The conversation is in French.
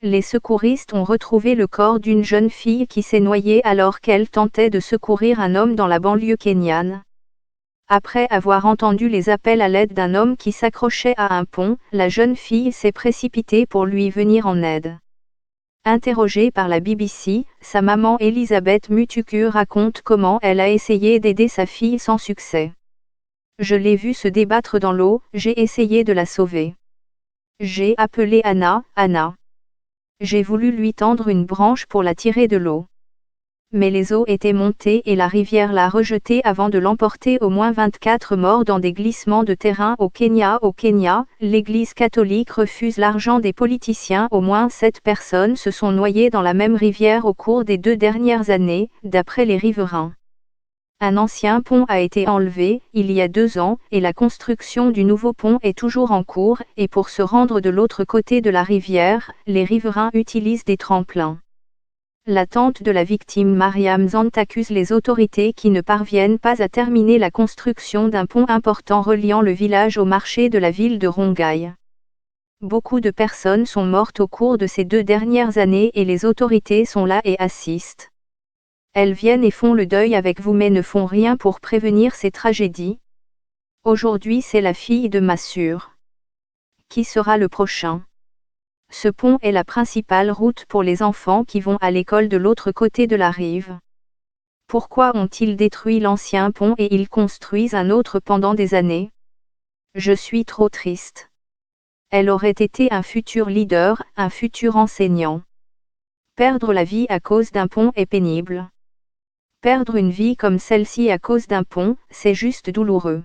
Les secouristes ont retrouvé le corps d'une jeune fille qui s'est noyée alors qu'elle tentait de secourir un homme dans la banlieue kényane. Après avoir entendu les appels à l'aide d'un homme qui s'accrochait à un pont, la jeune fille s'est précipitée pour lui venir en aide. Interrogée par la BBC, sa maman Elizabeth Mutuku raconte comment elle a essayé d'aider sa fille sans succès. Je l'ai vue se débattre dans l'eau, j'ai essayé de la sauver. J'ai appelé Anna. J'ai voulu lui tendre une branche pour la tirer de l'eau. Mais les eaux étaient montées et la rivière l'a rejetée avant de l'emporter. Au moins 24 morts dans des glissements de terrain au Kenya. Au Kenya, l'Église catholique refuse l'argent des politiciens. Au moins 7 personnes se sont noyées dans la même rivière au cours des 2 dernières années, d'après les riverains. Un ancien pont a été enlevé, il y a 2 ans, et la construction du nouveau pont est toujours en cours, et pour se rendre de l'autre côté de la rivière, les riverains utilisent des tremplins. La tante de la victime Mariam Zant accuse les autorités qui ne parviennent pas à terminer la construction d'un pont important reliant le village au marché de la ville de Rongai. Beaucoup de personnes sont mortes au cours de ces 2 dernières années et les autorités sont là et assistent. Elles viennent et font le deuil avec vous mais ne font rien pour prévenir ces tragédies. Aujourd'hui c'est la fille de Massur. Qui sera le prochain ? Ce pont est la principale route pour les enfants qui vont à l'école de l'autre côté de la rive. Pourquoi ont-ils détruit l'ancien pont et ils construisent un autre pendant des années ? Je suis trop triste. Elle aurait été un futur leader, un futur enseignant. Perdre la vie à cause d'un pont est pénible. Perdre une vie comme celle-ci à cause d'un pont, c'est juste douloureux.